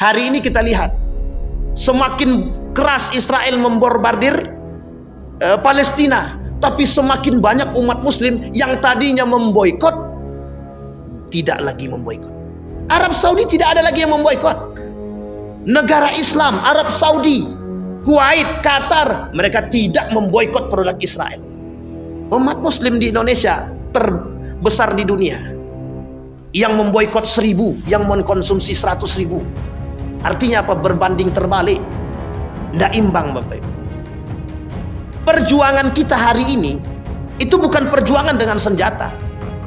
Hari ini kita lihat semakin keras Israel membombardir Palestina, tapi semakin banyak umat muslim yang tadinya memboikot tidak lagi memboikot. Arab Saudi tidak ada lagi yang memboikot. Negara Islam, Arab Saudi, Kuwait, Qatar, mereka tidak memboikot produk Israel. Umat muslim di Indonesia terbesar di dunia, yang memboikot 1000, yang mengkonsumsi 100.000. Artinya apa? Berbanding terbalik, tidak imbang, Bapak Ibu. Perjuangan kita hari ini itu bukan perjuangan dengan senjata,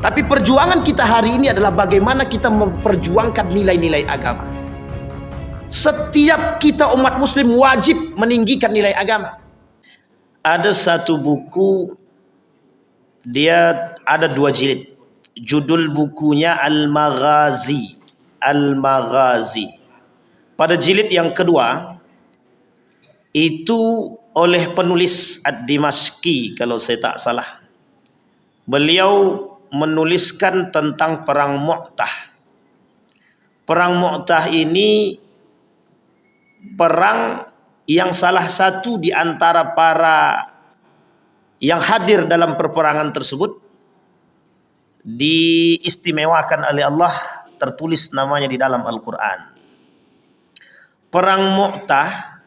tapi perjuangan kita hari ini adalah bagaimana kita memperjuangkan nilai-nilai agama. Setiap kita umat muslim wajib meninggikan nilai agama. Ada satu buku, dia ada 2 jilid. Judul bukunya Al-Maghazi. Al-Maghazi. Pada jilid yang kedua, itu oleh penulis Ad-Dimashqi kalau saya tak salah. Beliau menuliskan tentang perang Mu'tah. Perang Mu'tah ini perang yang salah satu di antara para yang hadir dalam perperangan tersebut diistimewakan oleh Allah, tertulis namanya di dalam Al-Quran. Perang Mu'tah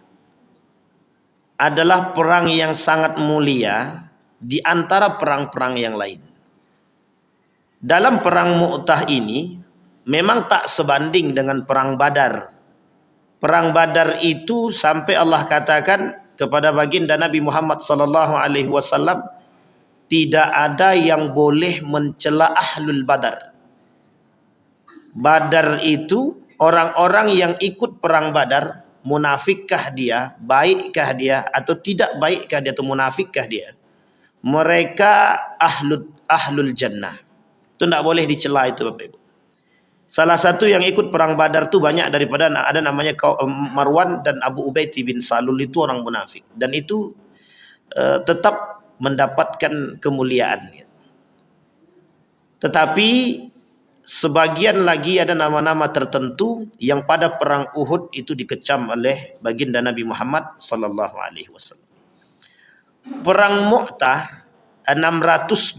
adalah perang yang sangat mulia di antara perang-perang yang lain. Dalam perang Mu'tah ini memang tak sebanding dengan perang Badar. Perang Badar itu sampai Allah katakan kepada baginda Nabi Muhammad SAW, tidak ada yang boleh mencela ahlul Badar. Badar itu orang-orang yang ikut perang Badar, munafikkah dia, baikkah dia, atau tidak baikkah dia, atau munafikkah dia, mereka ahlul jannah. Itu tidak boleh dicela itu, Bapak Ibu. Salah satu yang ikut perang Badar itu banyak daripada ada namanya Marwan dan Abu Ubaid bin Salul, itu orang munafik, dan itu tetap mendapatkan kemuliaan. Tetapi sebagian lagi ada nama-nama tertentu yang pada perang Uhud itu dikecam oleh baginda Nabi Muhammad sallallahu alaihi wasallam. Perang Mu'tah 629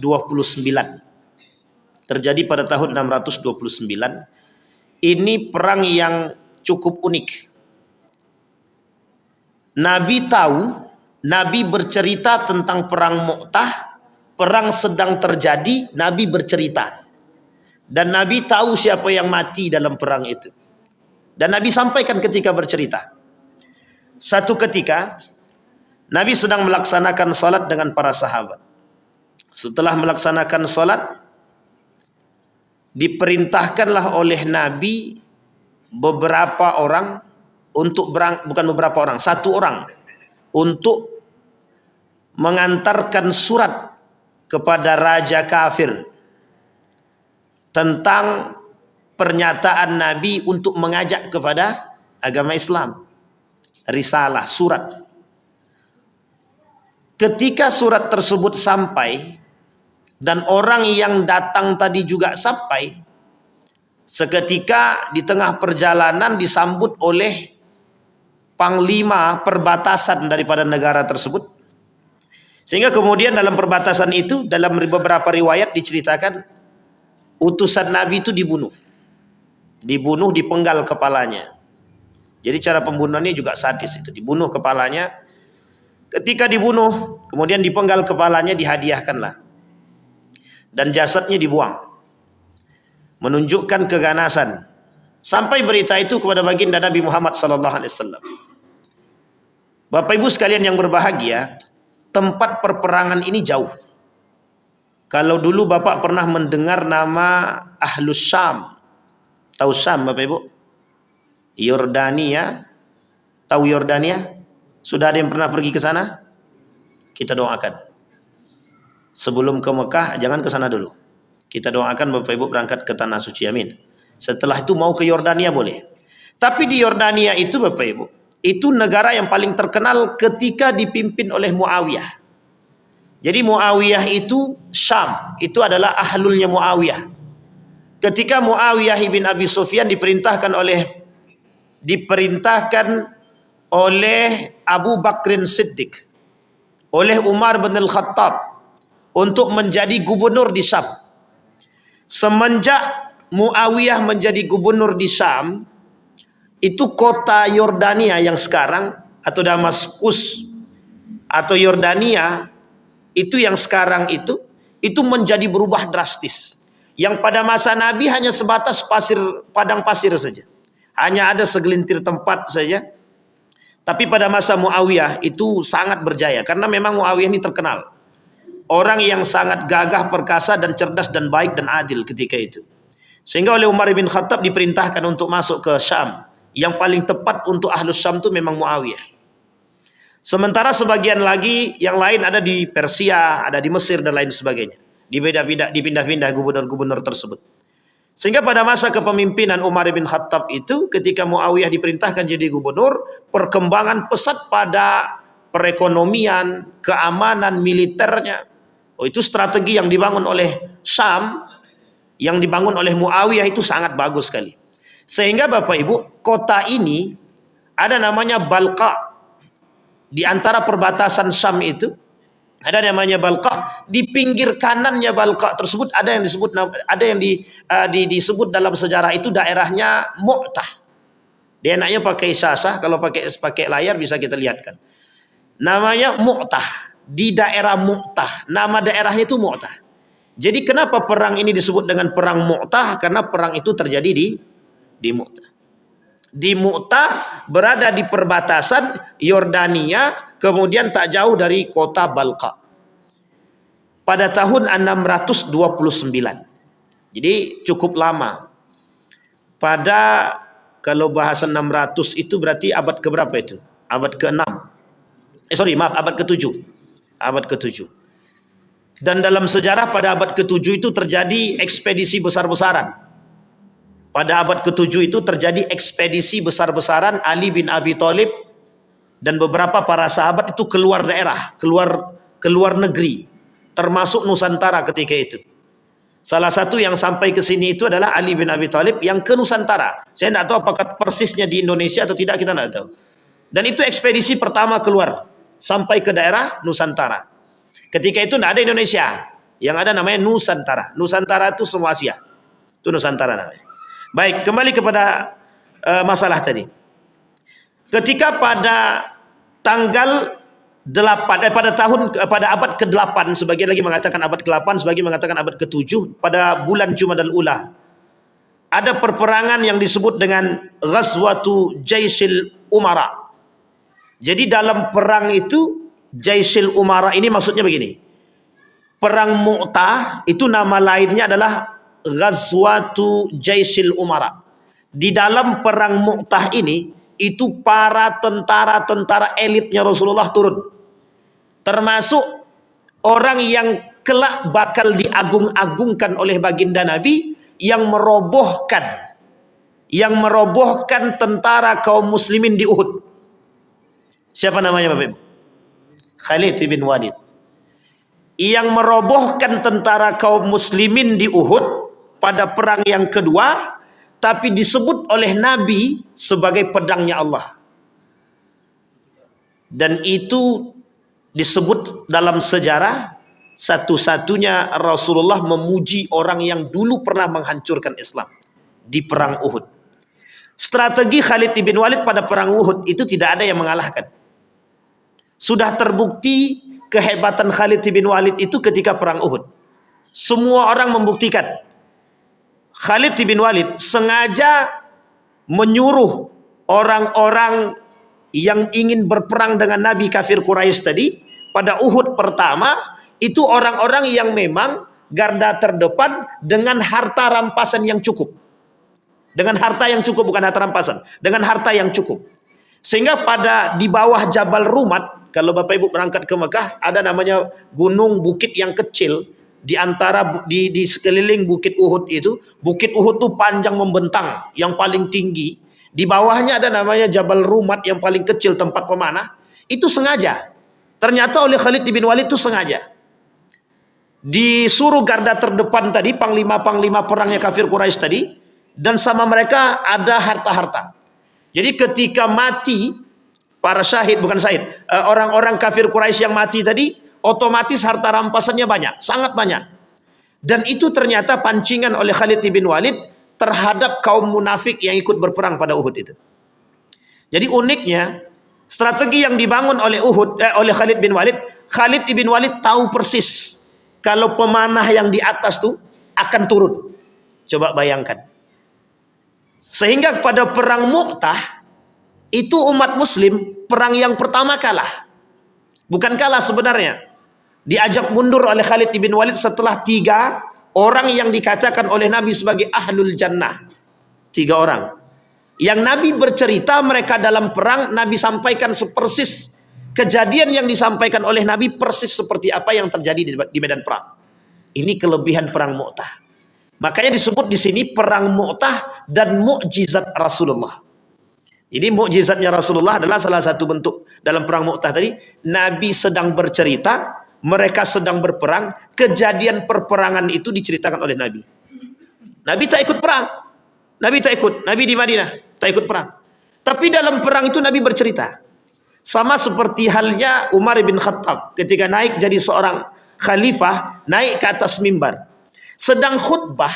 terjadi pada tahun 629. Ini perang yang cukup unik. Nabi tahu, Nabi bercerita tentang perang Mu'tah, perang sedang terjadi, Nabi bercerita. Dan Nabi tahu siapa yang mati dalam perang itu. Dan Nabi sampaikan ketika bercerita. Satu ketika, Nabi sedang melaksanakan salat dengan para sahabat. Setelah melaksanakan salat, diperintahkanlah oleh Nabi beberapa orang untuk satu orang untuk mengantarkan surat kepada raja kafir tentang pernyataan Nabi untuk mengajak kepada agama Islam. Risalah, surat. Ketika surat tersebut sampai dan orang yang datang tadi juga sampai, seketika di tengah perjalanan disambut oleh panglima perbatasan daripada negara tersebut. Sehingga kemudian dalam perbatasan itu, dalam beberapa riwayat diceritakan, utusan Nabi itu dibunuh, dipenggal kepalanya. Jadi cara pembunuhannya juga sadis, itu dibunuh kepalanya. Ketika dibunuh, kemudian dipenggal kepalanya, dihadiahkanlah, dan jasadnya dibuang, menunjukkan keganasan. Sampai berita itu kepada baginda Nabi Muhammad SAW. Bapak Ibu sekalian yang berbahagia, tempat perperangan ini jauh. Kalau dulu Bapak pernah mendengar nama Ahlus Syam, tahu Syam Bapak Ibu? Yordania, tahu Yordania? Sudah ada yang pernah pergi ke sana? Kita doakan. Sebelum ke Mekah, jangan ke sana dulu. Kita doakan Bapak Ibu berangkat ke Tanah Suci, amin. Setelah itu mau ke Yordania boleh. Tapi di Yordania itu Bapak Ibu, itu negara yang paling terkenal ketika dipimpin oleh Muawiyah. Jadi Muawiyah itu, Syam, itu adalah ahlulnya Muawiyah. Ketika Muawiyah bin Abi Sufyan diperintahkan oleh diperintahkan oleh Abu Bakrin Siddiq, oleh Umar bin Al-Khattab untuk menjadi gubernur di Syam. Semenjak Muawiyah menjadi gubernur di Syam, itu kota Yordania yang sekarang, atau Damaskus atau Yordania, itu yang sekarang itu menjadi berubah drastis. Yang pada masa Nabi hanya sebatas padang pasir saja. Hanya ada segelintir tempat saja. Tapi pada masa Muawiyah itu sangat berjaya, karena memang Muawiyah ini terkenal orang yang sangat gagah, perkasa dan cerdas dan baik dan adil ketika itu. Sehingga oleh Umar bin Khattab diperintahkan untuk masuk ke Syam. Yang paling tepat untuk Ahlus Syam itu memang Muawiyah. Sementara sebagian lagi yang lain ada di Persia, ada di Mesir dan lain sebagainya. Dipindah-pindah gubernur-gubernur tersebut. Sehingga pada masa kepemimpinan Umar bin Khattab itu, ketika Muawiyah diperintahkan jadi gubernur, perkembangan pesat pada perekonomian, keamanan, militernya. Oh, itu strategi yang dibangun oleh Syam, yang dibangun oleh Muawiyah itu sangat bagus sekali. Sehingga Bapak Ibu, kota ini ada namanya Balqa. Di antara perbatasan Syam itu ada namanya Balqa. Di pinggir kanannya Balqa tersebut ada yang disebut dalam sejarah itu daerahnya Mu'tah. Dia enaknya pakai syasah, kalau pakai layar bisa kita lihatkan. Namanya Mu'tah. Di daerah Mu'tah, nama daerahnya itu Mu'tah. Jadi kenapa perang ini disebut dengan perang Mu'tah? Karena perang itu terjadi di Mu'tah. Di Mu'tah berada di perbatasan Yordania, kemudian tak jauh dari kota Balqa. Pada tahun 629. Jadi cukup lama. Kalau bahasa 600 itu berarti abad keberapa itu? Abad ke-6. Abad ke-7. Abad ke-7. Dan dalam sejarah pada abad ke-7 itu terjadi ekspedisi besar-besaran. Pada abad ke-7 itu terjadi ekspedisi besar-besaran. Ali bin Abi Thalib dan beberapa para sahabat itu keluar daerah, keluar negeri, termasuk Nusantara ketika itu. Salah satu yang sampai ke sini itu adalah Ali bin Abi Thalib yang ke Nusantara. Saya tidak tahu apakah persisnya di Indonesia atau tidak, kita tidak tahu. Dan itu ekspedisi pertama keluar sampai ke daerah Nusantara. Ketika itu tidak ada Indonesia, yang ada namanya Nusantara. Nusantara itu semua Asia. Itu Nusantara namanya. Baik, kembali kepada masalah tadi. Ketika pada tanggal 8, pada abad ke-8, sebagian lagi mengatakan abad ke-8, sebagian mengatakan abad ke-7, pada bulan Jumadal Ula, ada perperangan yang disebut dengan Ghazwatu Jaisil Umara. Jadi dalam perang itu, Jaisil Umara ini maksudnya begini. Perang Mu'tah itu nama lainnya adalah Ghazwatu Jaisil Umara. Di dalam perang Mu'tah ini, itu para tentara-tentara elitnya Rasulullah turun. Termasuk orang yang kelak bakal diagung-agungkan oleh baginda Nabi, yang merobohkan tentara kaum muslimin di Uhud. Siapa namanya Bapak Ibu? Khalid bin Walid. Yang merobohkan tentara kaum muslimin di Uhud pada perang yang kedua, tapi disebut oleh Nabi sebagai pedangnya Allah. Dan itu disebut dalam sejarah satu-satunya Rasulullah memuji orang yang dulu pernah menghancurkan Islam di perang Uhud. Strategi Khalid bin Walid pada perang Uhud itu tidak ada yang mengalahkan. Sudah terbukti kehebatan Khalid bin Walid itu ketika perang Uhud. Semua orang membuktikan. Khalid bin Walid sengaja menyuruh orang-orang yang ingin berperang dengan Nabi kafir Quraisy tadi pada Uhud pertama, itu orang-orang yang memang garda terdepan dengan harta rampasan yang cukup. Dengan harta yang cukup, bukan harta rampasan, dengan harta yang cukup. Sehingga di bawah Jabal Rumat, kalau Bapak Ibu berangkat ke Mekah, ada namanya gunung bukit yang kecil. Di antara di sekeliling bukit Uhud itu, bukit Uhud itu panjang membentang, yang paling tinggi. Di bawahnya ada namanya Jabal Rumat yang paling kecil, tempat pemanah. Itu sengaja. Ternyata oleh Khalid bin Walid itu sengaja. Disuruh garda terdepan tadi, panglima-panglima perangnya kafir Quraisy tadi, dan sama mereka ada harta-harta. Jadi ketika mati para syahid, bukan syahid, orang-orang kafir Quraisy yang mati tadi, otomatis harta rampasannya banyak, sangat banyak. Dan itu ternyata pancingan oleh Khalid bin Walid terhadap kaum munafik yang ikut berperang pada Uhud itu. Jadi uniknya, strategi yang dibangun oleh oleh Khalid bin Walid tahu persis kalau pemanah yang di atas tuh akan turun. Coba bayangkan. Sehingga pada perang Mu'tah itu umat muslim perang yang pertama kalah. Bukan kalah sebenarnya. Diajak mundur oleh Khalid bin Walid setelah 3 orang yang dikatakan oleh Nabi sebagai ahlul jannah. 3 orang. Yang Nabi bercerita mereka dalam perang, Nabi sampaikan sepersis kejadian yang disampaikan oleh Nabi persis seperti apa yang terjadi di medan perang. Ini kelebihan perang Mu'tah. Makanya disebut di sini perang Mu'tah dan mukjizat Rasulullah. Jadi mukjizatnya Rasulullah adalah salah satu bentuk dalam perang Mu'tah tadi. Nabi sedang bercerita, mereka sedang berperang, kejadian perperangan itu diceritakan oleh Nabi. Nabi tak ikut perang. Nabi tak ikut. Nabi di Madinah tak ikut perang. Tapi dalam perang itu Nabi bercerita. Sama seperti halnya Umar bin Khattab ketika naik jadi seorang khalifah, naik ke atas mimbar. Sedang khutbah,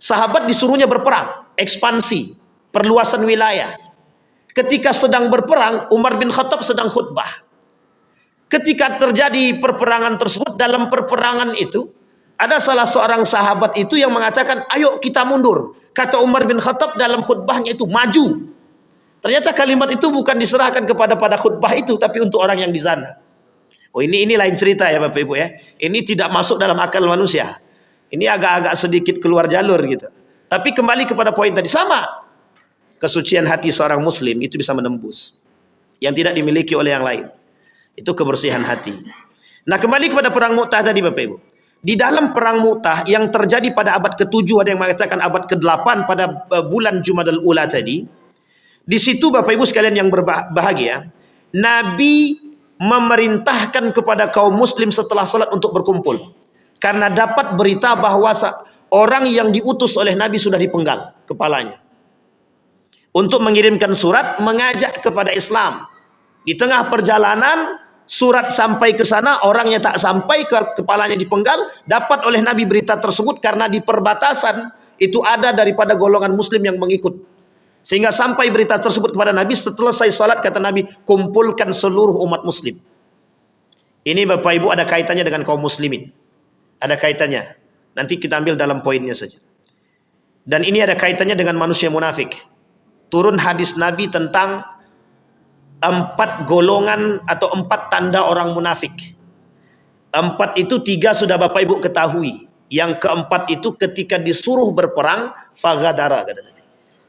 sahabat disuruhnya berperang, ekspansi, perluasan wilayah. Ketika sedang berperang, Umar bin Khattab sedang khutbah. Ketika terjadi perperangan tersebut, dalam perperangan itu ada salah seorang sahabat itu yang mengatakan, ayo kita mundur. Kata Umar bin Khattab dalam khutbahnya itu, maju. Ternyata kalimat itu bukan diserahkan pada khutbah itu, tapi untuk orang yang di sana. Oh, ini lain cerita ya Bapak Ibu ya. Ini tidak masuk dalam akal manusia. Ini agak-agak sedikit keluar jalur gitu. Tapi kembali kepada poin tadi, sama. Kesucian hati seorang muslim itu bisa menembus yang tidak dimiliki oleh yang lain. Itu kebersihan hati. Nah, kembali kepada perang Mu'tah tadi Bapak Ibu. Di dalam perang Mu'tah yang terjadi pada abad ke-7, ada yang mengatakan abad ke-8 pada bulan Jumadal Ula tadi. Di situ Bapak Ibu sekalian yang berbahagia, Nabi memerintahkan kepada kaum muslim setelah sholat untuk berkumpul. Karena dapat berita bahwa orang yang diutus oleh Nabi sudah dipenggal kepalanya. Untuk mengirimkan surat mengajak kepada Islam. Di tengah perjalanan surat sampai ke sana, orangnya tak sampai, kepalanya dipenggal. Dapat oleh Nabi berita tersebut karena di perbatasan itu ada daripada golongan muslim yang mengikut. Sehingga sampai berita tersebut kepada Nabi. Setelah saya salat, kata Nabi, kumpulkan seluruh umat muslim. Ini Bapak Ibu ada kaitannya dengan kaum muslimin. Ada kaitannya. Nanti kita ambil dalam poinnya saja. Dan ini ada kaitannya dengan manusia munafik. Turun hadis Nabi tentang 4 golongan atau 4 tanda orang munafik. 4 itu 3 sudah Bapak Ibu ketahui. Yang keempat itu ketika disuruh berperang, faghadara kata Nabi.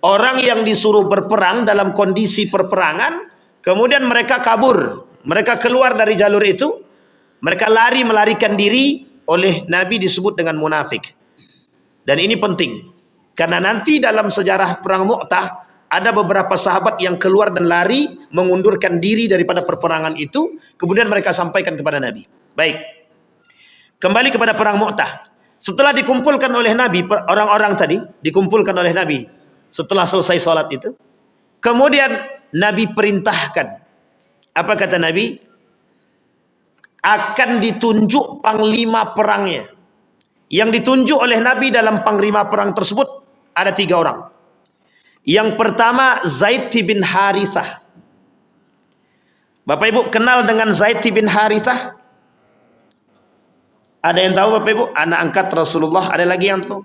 Orang yang disuruh berperang dalam kondisi perperangan, kemudian mereka kabur. Mereka keluar dari jalur itu. Mereka melarikan diri, oleh Nabi disebut dengan munafik. Dan ini penting. Karena nanti dalam sejarah perang Mu'tah, ada beberapa sahabat yang keluar dan lari, mengundurkan diri daripada perperangan itu, kemudian mereka sampaikan kepada Nabi. Baik. Kembali kepada perang Mu'tah. Setelah dikumpulkan oleh Nabi, orang-orang tadi, dikumpulkan oleh Nabi, setelah selesai sholat itu, kemudian Nabi perintahkan. Apa kata Nabi? Akan ditunjuk panglima perangnya. Yang ditunjuk oleh Nabi dalam panglima perang tersebut ada 3 orang. Yang pertama Zaid bin Harithah. Bapak Ibu kenal dengan Zaid bin Harithah? Ada yang tahu Bapak Ibu? Anak angkat Rasulullah. Ada lagi yang tahu?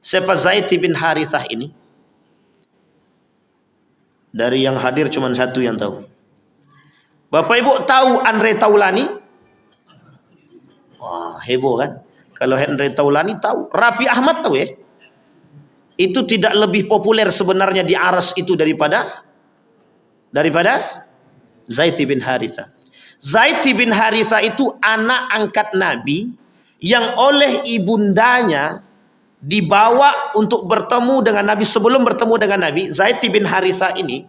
Siapa Zaid bin Harithah ini? Dari yang hadir cuma 1 yang tahu. Bapak Ibu tahu Andre Taulani? Wah, heboh kan? Kalau Andre Taulani tahu. Raffi Ahmad tahu ya? Itu tidak lebih populer sebenarnya di Aras itu daripada Zaid bin Harithah. Zaid bin Harithah itu anak angkat Nabi yang oleh ibundanya dibawa untuk bertemu dengan Nabi. Sebelum bertemu dengan Nabi, Zaid bin Harithah ini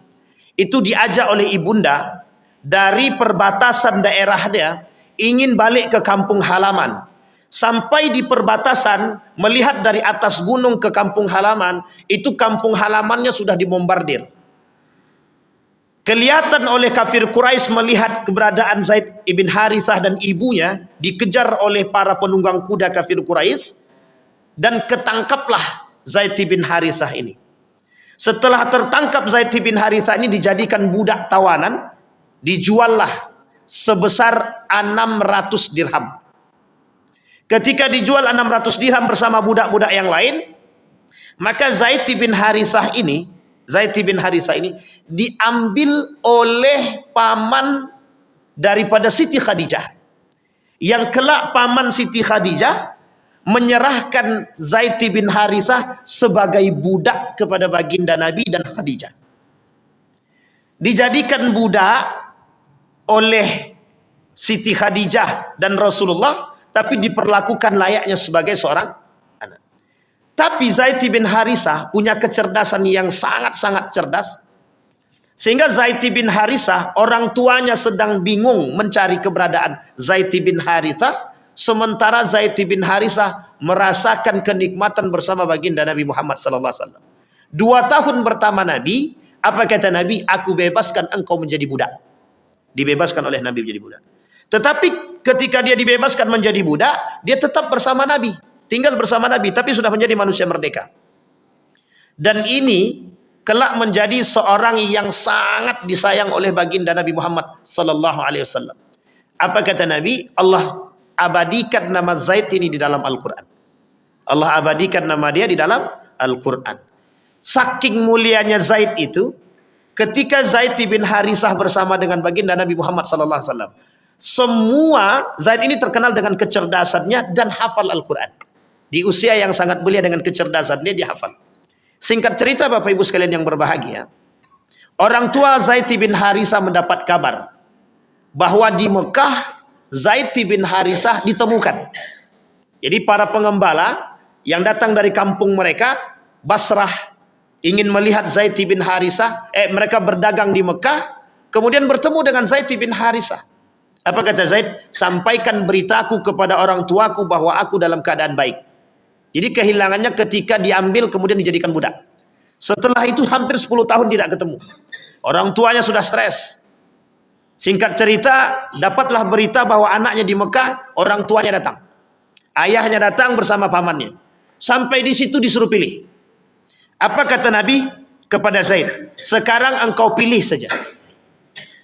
itu diajak oleh ibunda dari perbatasan daerah dia, ingin balik ke kampung halaman. Sampai di perbatasan, melihat dari atas gunung ke kampung halaman, itu kampung halamannya sudah dibombardir. Kelihatan oleh kafir Quraisy melihat keberadaan Zaid ibn Harithah dan ibunya dikejar oleh para penunggang kuda kafir Quraisy, dan ketangkaplah Zaid bin Harithah ini. Setelah tertangkap Zaid bin Harithah ini dijadikan budak tawanan, dijuallah sebesar 600 dirham. Ketika dijual 600 dirham bersama budak-budak yang lain, maka Zaid bin Harithah ini diambil oleh paman daripada Siti Khadijah, yang kelak paman Siti Khadijah menyerahkan Zaid bin Harithah sebagai budak kepada baginda Nabi dan Khadijah. Dijadikan budak oleh Siti Khadijah dan Rasulullah, tapi diperlakukan layaknya sebagai seorang anak. Tapi Zaid bin Harithah punya kecerdasan yang sangat-sangat cerdas, sehingga Zaid bin Harithah, orang tuanya sedang bingung mencari keberadaan Zaid bin Harithah, sementara Zaid bin Harithah merasakan kenikmatan bersama baginda Nabi Muhammad SAW. 2 tahun pertama Nabi, apa kata Nabi? Aku bebaskan engkau menjadi budak. Dibebaskan oleh Nabi menjadi budak. Tetapi ketika dia dibebaskan menjadi budak, dia tetap bersama Nabi, tinggal bersama Nabi, tapi sudah menjadi manusia merdeka. Dan ini kelak menjadi seorang yang sangat disayang oleh baginda Nabi Muhammad sallallahu alaihi wasallam. Apa kata Nabi? Allah abadikan nama Zaid ini di dalam Al-Qur'an. Allah abadikan nama dia di dalam Al-Qur'an. Saking mulianya Zaid itu, ketika Zaid bin Harithah bersama dengan baginda Nabi Muhammad sallallahu alaihi wasallam, semua Zaid ini terkenal dengan kecerdasannya dan hafal Al-Quran. Di usia yang sangat belia dengan kecerdasannya dia hafal. Singkat cerita Bapak Ibu sekalian yang berbahagia, orang tua Zaid bin Harithah mendapat kabar bahwa di Mekah Zaid bin Harithah ditemukan. Jadi para pengembala yang datang dari kampung mereka, Basrah, ingin melihat Zaid bin Harithah, mereka berdagang di Mekah, kemudian bertemu dengan Zaid bin Harithah. Apa kata Zaid? Sampaikan beritaku kepada orang tuaku bahwa aku dalam keadaan baik. Jadi kehilangannya ketika diambil kemudian dijadikan budak. Setelah itu hampir 10 tahun tidak ketemu. Orang tuanya sudah stres. Singkat cerita, dapatlah berita bahwa anaknya di Mekah, orang tuanya datang. Ayahnya datang bersama pamannya. Sampai di situ disuruh pilih. Apa kata Nabi kepada Zaid? Sekarang engkau pilih saja.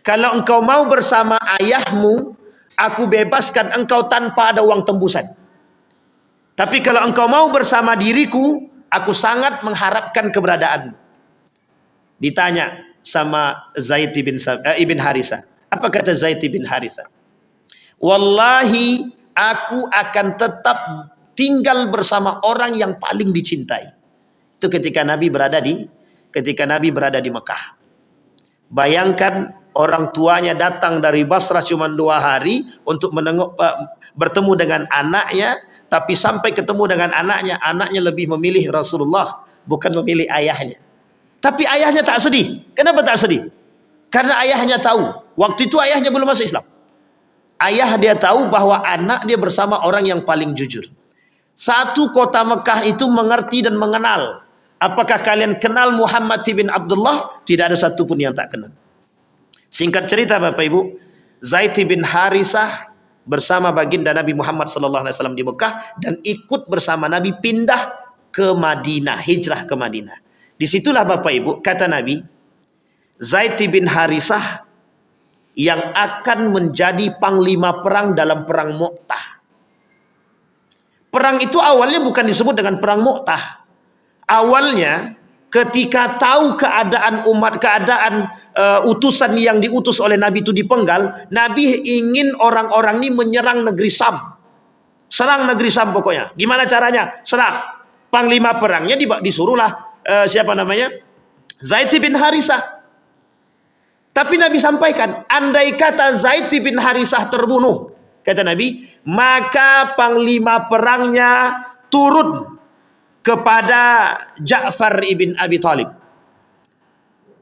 Kalau engkau mau bersama ayahmu, aku bebaskan engkau tanpa ada uang tembusan. Tapi kalau engkau mau bersama diriku, aku sangat mengharapkan keberadaanmu. Ditanya sama Zaid ibn Harithah. Apa kata Zaid bin Harithah? Wallahi, aku akan tetap tinggal bersama orang yang paling dicintai. Itu ketika Nabi berada di Mekah. Bayangkan, orang tuanya datang dari Basrah cuma 2 hari untuk bertemu dengan anaknya, tapi sampai ketemu dengan anaknya lebih memilih Rasulullah, bukan memilih ayahnya. Tapi ayahnya tak sedih. Kenapa tak sedih? Karena ayahnya tahu, waktu itu ayahnya belum masuk Islam. Ayah dia tahu bahwa anak dia bersama orang yang paling jujur. Satu kota Mekah itu mengerti dan mengenal. Apakah kalian kenal Muhammad bin Abdullah? Tidak ada satupun yang tak kenal. Singkat cerita Bapak Ibu, Zaid bin Harithah bersama baginda Nabi Muhammad SAW di Mekah, dan ikut bersama Nabi pindah ke Madinah, hijrah ke Madinah. Disitulah Bapak Ibu, kata Nabi, Zaid bin Harithah yang akan menjadi panglima perang dalam perang Mu'tah. Perang itu awalnya bukan disebut dengan perang Mu'tah. Awalnya ketika tahu keadaan utusan yang diutus oleh Nabi itu dipenggal, Nabi ingin orang-orang ini menyerang negeri Sam. Serang negeri Sam pokoknya. Gimana caranya? Serang. Panglima perangnya disuruhlah Zaid bin Harithah. Tapi Nabi sampaikan, andai kata Zaid bin Harithah terbunuh, kata Nabi, maka panglima perangnya turun kepada Ja'far ibn Abi Talib.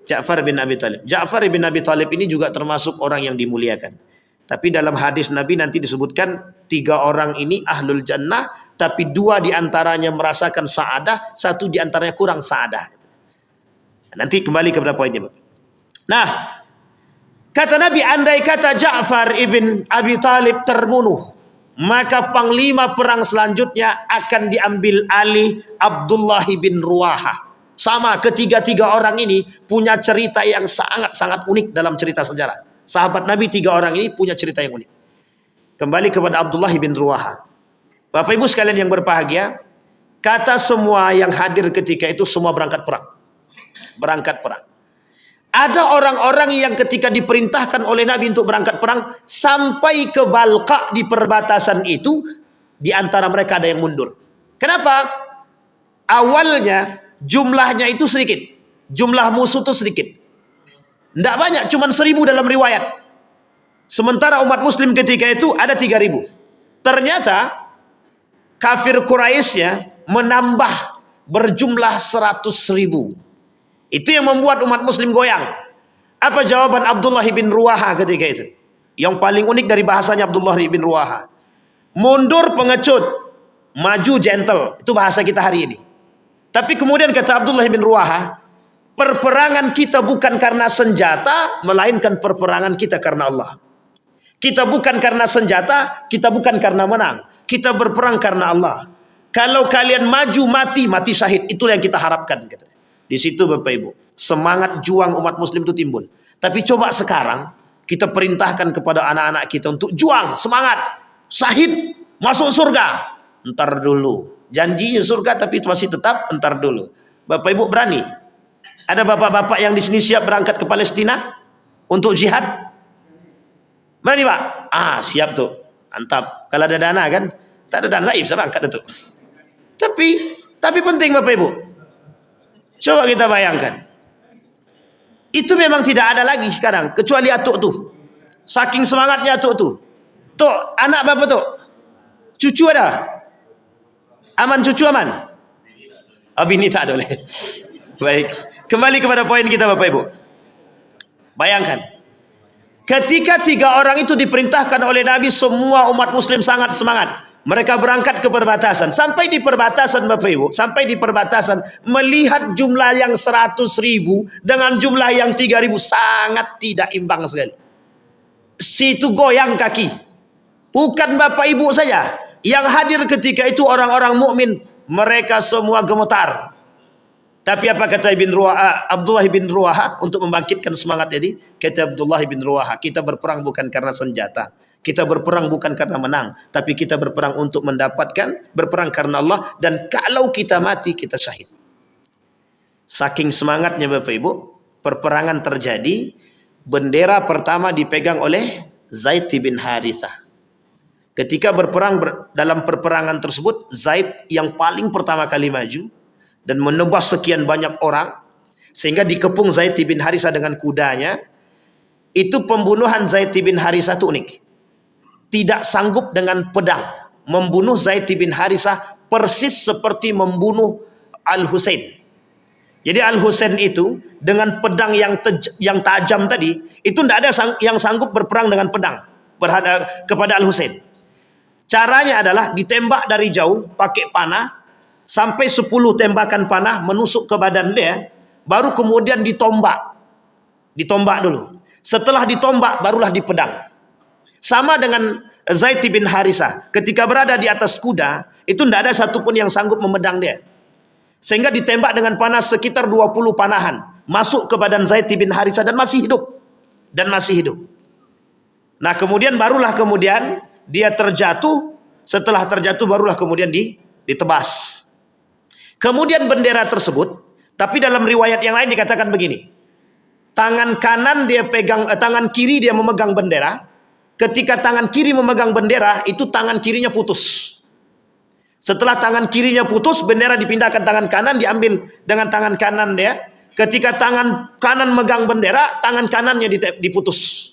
Ja'far bin Abi Talib. Ja'far bin Abi Talib ini juga termasuk orang yang dimuliakan. Tapi dalam hadis Nabi nanti disebutkan 3 orang ini ahlul jannah, tapi 2 diantaranya merasakan sa'adah, 1 diantaranya kurang sa'adah. Nanti kembali kepada poin ini. Nah, Kata Nabi, andai kata Ja'far ibn Abi Talib terbunuh, maka panglima perang selanjutnya akan diambil alih Abdullah bin Ruwaha. Sama, ketiga-tiga orang ini punya cerita yang sangat-sangat unik dalam cerita sejarah. Sahabat Nabi tiga orang ini punya cerita yang unik. Kembali kepada Abdullah bin Ruwaha. Bapak Ibu sekalian yang berbahagia, kata semua yang hadir ketika itu semua berangkat perang. Berangkat perang. Ada orang-orang yang ketika diperintahkan oleh Nabi untuk berangkat perang, sampai ke Balqa di perbatasan itu, di antara mereka ada yang mundur. Kenapa? Awalnya jumlahnya itu sedikit. Jumlah musuh itu sedikit. Tidak banyak, cuma 1.000 dalam riwayat. Sementara umat muslim ketika itu ada 3.000. Ternyata kafir Quraisynya menambah berjumlah 100.000. Itu yang membuat umat muslim goyang. Apa jawaban Abdullah bin Ruwaha ketika itu? Yang paling unik dari bahasanya Abdullah bin Ruwaha. Mundur pengecut, maju gentle. Itu bahasa kita hari ini. Tapi kemudian kata Abdullah bin Ruwaha, perperangan kita bukan karena senjata, melainkan perperangan kita karena Allah. Kita bukan karena senjata, kita bukan karena menang. Kita berperang karena Allah. Kalau kalian maju mati, mati syahid. Itulah yang kita harapkan. Di situ Bapak Ibu, semangat juang umat muslim itu timbul. Tapi coba sekarang kita perintahkan kepada anak-anak kita untuk juang, semangat, syahid, masuk surga. Entar dulu. Janjinya surga tapi masih tetap entar dulu. Bapak Ibu berani? Ada bapak-bapak yang di sini siap berangkat ke Palestina untuk jihad? Berani Pak? Siap tuh. Mantap. Kalau ada dana kan? Tak ada dana, bisa berangkat itu. Tapi penting Bapak Ibu. Coba kita bayangkan. Itu memang tidak ada lagi sekarang. Kecuali atuk tuh. Saking semangatnya atuk tuh. Tuh, anak bapak tuh. Cucu ada? Aman cucu aman? Bini tak boleh. Baik. Kembali kepada poin kita Bapak Ibu. Bayangkan. Ketika 3 orang itu diperintahkan oleh Nabi, semua umat muslim sangat semangat. Mereka berangkat ke perbatasan. Sampai di perbatasan Bapak Ibu, sampai di perbatasan, melihat jumlah yang 100.000 dengan jumlah yang 3.000 sangat tidak imbang sekali. Situ goyang kaki. Bukan Bapak Ibu saja. Yang hadir ketika itu orang-orang mukmin, mereka semua gemetar. Tapi apa kata Abdullah bin Ruwaha untuk membangkitkan semangat tadi? Kata Abdullah bin Ruwaha, kita berperang bukan karena senjata. Kita berperang bukan karena menang, tapi kita berperang untuk mendapatkan, berperang karena Allah, dan kalau kita mati, kita syahid. Saking semangatnya Bapak Ibu, perperangan terjadi, bendera pertama dipegang oleh Zaid bin Harithah. Ketika berperang dalam perperangan tersebut, Zaid yang paling pertama kali maju, dan menebas sekian banyak orang, sehingga dikepung Zaid bin Harithah dengan kudanya. Itu pembunuhan Zaid bin Harithah itu unik. Tidak sanggup dengan pedang membunuh Zaid bin Harithah persis seperti membunuh Al-Husain. Jadi Al-Husain itu dengan pedang yang tajam tadi, itu tidak ada yang sanggup berperang dengan pedang kepada Al-Husain. Caranya adalah ditembak dari jauh pakai panah, sampai 10 tembakan panah menusuk ke badan dia, baru kemudian ditombak. Ditombak dulu. Setelah ditombak barulah dipedang. Sama dengan Zaid bin Harithah. Ketika berada di atas kuda, itu tidak ada satupun yang sanggup memedang dia. Sehingga ditembak dengan panah sekitar 20 panahan. Masuk ke badan Zaid bin Harithah dan masih hidup. Dan masih hidup. Nah kemudian dia terjatuh. Setelah terjatuh barulah kemudian ditebas. Kemudian bendera tersebut, tapi dalam riwayat yang lain dikatakan begini. Tangan kiri dia memegang bendera. Ketika tangan kiri memegang bendera, itu tangan kirinya putus. Setelah tangan kirinya putus, bendera dipindahkan tangan kanan, diambil dengan tangan kanan dia. Ketika tangan kanan megang bendera, tangan kanannya diputus.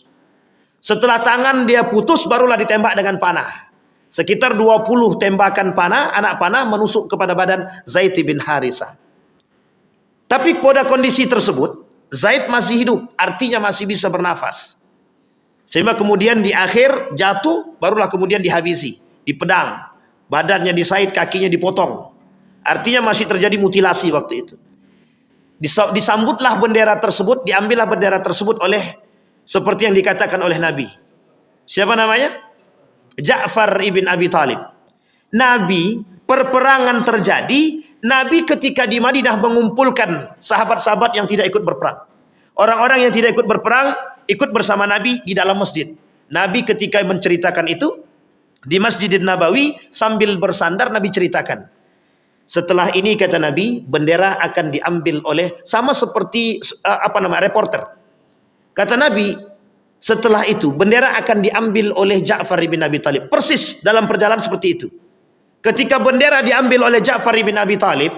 Setelah tangan dia putus, barulah ditembak dengan panah. Sekitar 20 tembakan panah, anak panah menusuk kepada badan Zaid bin Harithah. Tapi pada kondisi tersebut, Zaid masih hidup, artinya masih bisa bernafas. Sehingga kemudian di akhir jatuh, barulah kemudian dihabisi, dipedang. Badannya disait, kakinya dipotong. Artinya masih terjadi mutilasi waktu itu. Disambutlah bendera tersebut, diambillah bendera tersebut oleh seperti yang dikatakan oleh Nabi. Siapa namanya? Ja'far ibn Abi Talib. Nabi, perperangan terjadi, Nabi ketika di Madinah mengumpulkan sahabat-sahabat yang tidak ikut berperang. Orang-orang yang tidak ikut berperang ikut bersama Nabi di dalam masjid. Nabi ketika menceritakan itu di Masjidin Nabawi sambil bersandar, Nabi ceritakan. Setelah ini kata Nabi, bendera akan diambil oleh, sama seperti reporter. Kata Nabi, setelah itu bendera akan diambil oleh Ja'far ibn Abi Talib. Persis dalam perjalanan seperti itu. Ketika bendera diambil oleh Ja'far ibn Abi Talib,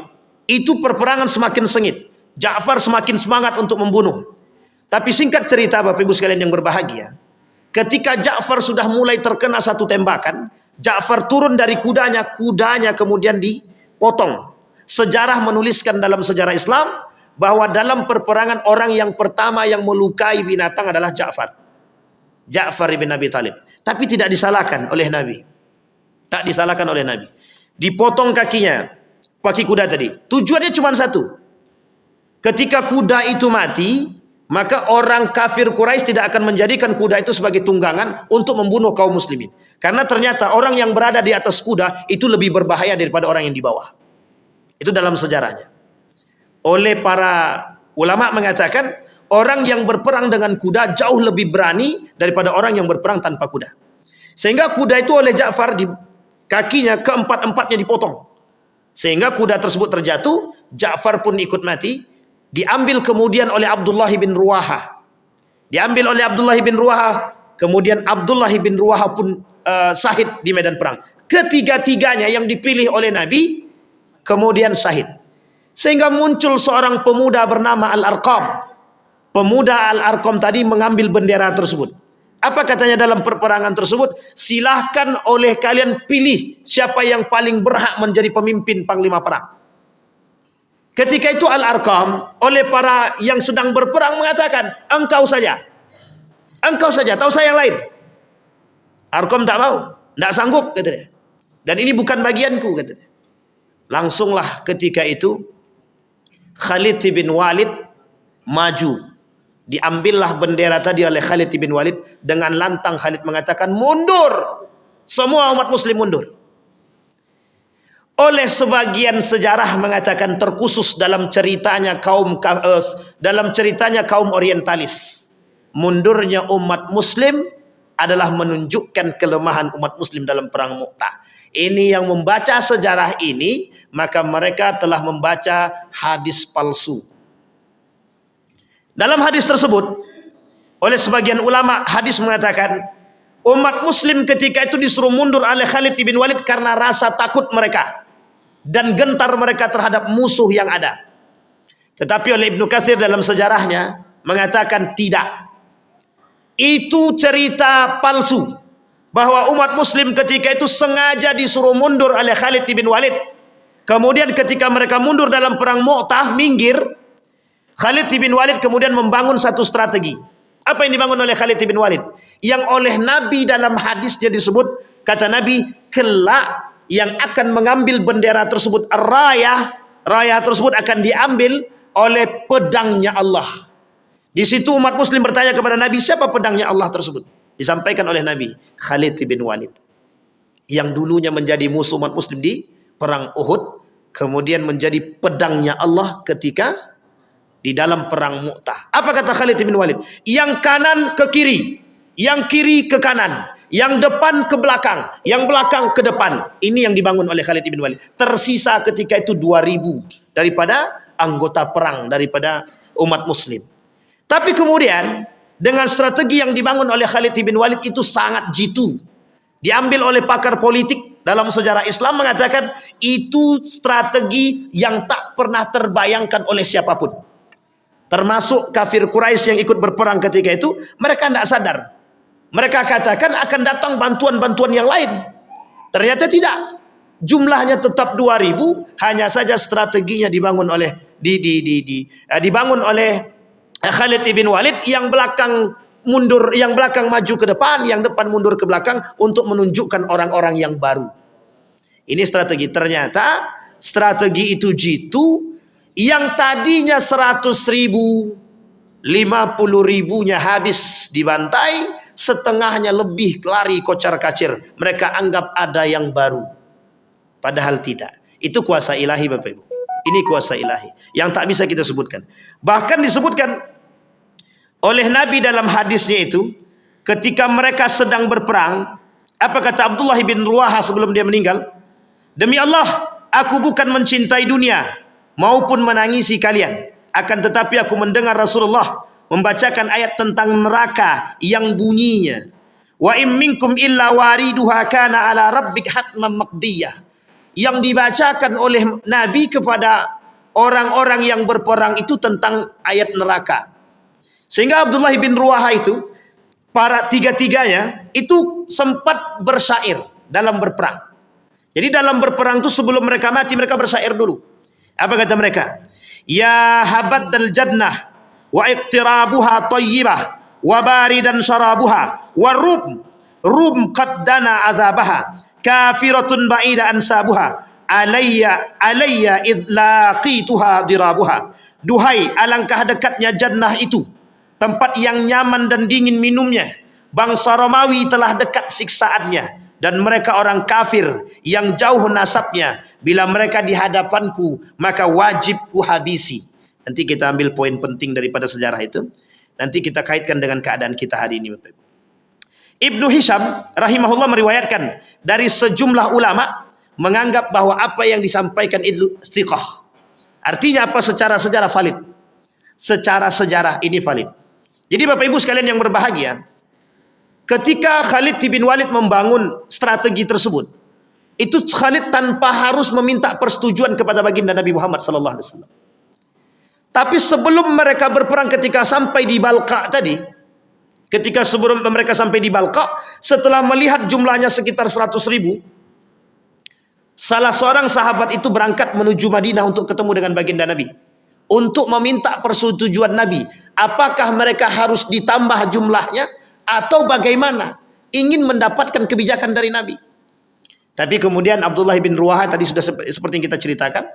itu perperangan semakin sengit. Ja'far semakin semangat untuk membunuh. Tapi singkat cerita Bapak Ibu sekalian yang berbahagia, ketika Ja'far sudah mulai terkena satu tembakan, Ja'far turun dari kudanya kemudian dipotong. Sejarah menuliskan dalam sejarah Islam bahwa dalam perperangan orang yang pertama yang melukai binatang adalah Ja'far ibn Abi Talib. Tapi tidak disalahkan oleh Nabi. Tak disalahkan oleh Nabi. Dipotong kakinya, kaki kuda tadi. Tujuannya cuma satu. Ketika kuda itu mati, maka orang kafir Quraisy tidak akan menjadikan kuda itu sebagai tunggangan untuk membunuh kaum muslimin. Karena ternyata orang yang berada di atas kuda itu lebih berbahaya daripada orang yang di bawah. Itu dalam sejarahnya. Oleh para ulama mengatakan, orang yang berperang dengan kuda jauh lebih berani daripada orang yang berperang tanpa kuda. Sehingga kuda itu oleh Ja'far, kakinya keempat-empatnya dipotong. Sehingga kuda tersebut terjatuh, Ja'far pun ikut mati. Diambil kemudian oleh Abdullah bin Ruwaha. Kemudian Abdullah bin Ruwaha pun syahid di medan perang. Ketiga-tiganya yang dipilih oleh Nabi kemudian syahid. Sehingga muncul seorang pemuda bernama Al-Arqam. Pemuda Al-Arqam tadi mengambil bendera tersebut. Apa katanya dalam perperangan tersebut? Silahkan oleh kalian pilih siapa yang paling berhak menjadi pemimpin panglima perang. Ketika itu Al-Arqam oleh para yang sedang berperang mengatakan, engkau saja, tahu saya yang lain. Arqam tak mau, tidak sanggup katanya. Dan ini bukan bagianku katanya. Langsunglah ketika itu Khalid bin Walid maju. Diambillah bendera tadi oleh Khalid bin Walid. Dengan lantang Khalid mengatakan, mundur. Semua umat muslim mundur. Oleh sebagian sejarah mengatakan terkhusus dalam ceritanya kaum orientalis. Mundurnya umat muslim adalah menunjukkan kelemahan umat muslim dalam perang Mu'tah. Ini yang membaca sejarah ini, maka mereka telah membaca hadis palsu. Dalam hadis tersebut, oleh sebagian ulama, hadis mengatakan umat muslim ketika itu disuruh mundur oleh Khalid bin Walid karena rasa takut mereka dan gentar mereka terhadap musuh yang ada. Tetapi oleh Ibnu Katsir dalam sejarahnya mengatakan tidak. Itu cerita palsu. Bahwa umat muslim ketika itu sengaja disuruh mundur oleh Khalid bin Walid. Kemudian ketika mereka mundur dalam perang Mu'tah, minggir, Khalid bin Walid kemudian membangun satu strategi. Apa yang dibangun oleh Khalid bin Walid? Yang oleh Nabi dalam hadisnya disebut, kata Nabi, kelak yang akan mengambil bendera tersebut, raya tersebut akan diambil oleh pedangnya Allah. Di situ umat muslim bertanya kepada Nabi, siapa pedangnya Allah tersebut? Disampaikan oleh Nabi, Khalid bin Walid, yang dulunya menjadi musuh umat muslim di perang Uhud, kemudian menjadi pedangnya Allah ketika di dalam perang Mu'tah. Apa kata Khalid bin Walid? Yang kanan ke kiri, yang kiri ke kanan, yang depan ke belakang, yang belakang ke depan. Ini yang dibangun oleh Khalid bin Walid. Tersisa ketika itu 2000 daripada anggota perang daripada umat muslim. Tapi kemudian dengan strategi yang dibangun oleh Khalid bin Walid itu sangat jitu. Diambil oleh pakar politik dalam sejarah Islam mengatakan itu strategi yang tak pernah terbayangkan oleh siapapun. Termasuk kafir Quraisy yang ikut berperang ketika itu, mereka tidak sadar. Mereka katakan akan datang bantuan-bantuan yang lain. Ternyata tidak. Jumlahnya tetap 2000, hanya saja strateginya dibangun oleh Khalid bin Walid, yang belakang mundur, yang belakang maju ke depan, yang depan mundur ke belakang untuk menunjukkan orang-orang yang baru. Ini strategi. Ternyata strategi itu jitu. Yang tadinya 100.000 50.000-nya habis dibantai, setengahnya lebih lari kocar-kacir. Mereka anggap ada yang baru, padahal tidak. Itu kuasa ilahi, Bapak Ibu. Ini kuasa ilahi yang tak bisa kita sebutkan. Bahkan disebutkan oleh Nabi dalam hadisnya itu, ketika mereka sedang berperang, apa kata Abdullah bin Ruwaha sebelum dia meninggal? Demi Allah, aku bukan mencintai dunia maupun menangisi kalian, akan tetapi aku mendengar Rasulullah membacakan ayat tentang neraka yang bunyinya, wa im minkum illa wariduha kana ala rabbik hatman maqdiyah, yang dibacakan oleh Nabi kepada orang-orang yang berperang itu tentang ayat neraka. Sehingga Abdullah bin Ruwaha itu, para tiga-tiganya itu sempat bersyair dalam berperang. Jadi dalam berperang itu sebelum mereka mati, mereka bersyair dulu. Apa kata mereka? Ya habad dal jannah wa iqtirabuha tayyibah wa baridan syarabuha wa rum qad dana azabaha kafiratun ba'ida ansabuha alayya idh laqituha dirabuha. Duhai, alangkah dekatnya jannah itu, tempat yang nyaman dan dingin minumnya. Bangsa Romawi telah dekat siksaannya, dan mereka orang kafir yang jauh nasabnya. Bila mereka di hadapanku, maka wajib ku habisi. Nanti kita ambil poin penting daripada sejarah itu. Nanti kita kaitkan dengan keadaan kita hari ini, Bapak Ibu. Ibnu Hisham rahimahullah meriwayatkan dari sejumlah ulama menganggap bahwa apa yang disampaikan itu istiqah. Artinya apa? Secara sejarah valid. Secara sejarah ini valid. Jadi Bapak Ibu sekalian yang berbahagia, ketika Khalid bin Walid membangun strategi tersebut, itu Khalid tanpa harus meminta persetujuan kepada baginda Nabi Muhammad SAW. Tapi sebelum mereka berperang, ketika sampai di Balqa tadi, ketika sebelum mereka sampai di Balqa, setelah melihat jumlahnya sekitar 100.000, salah seorang sahabat itu berangkat menuju Madinah untuk ketemu dengan baginda Nabi, untuk meminta persetujuan Nabi. Apakah mereka harus ditambah jumlahnya atau bagaimana, ingin mendapatkan kebijakan dari Nabi. Tapi kemudian Abdullah bin Ruwaha tadi sudah seperti yang kita ceritakan,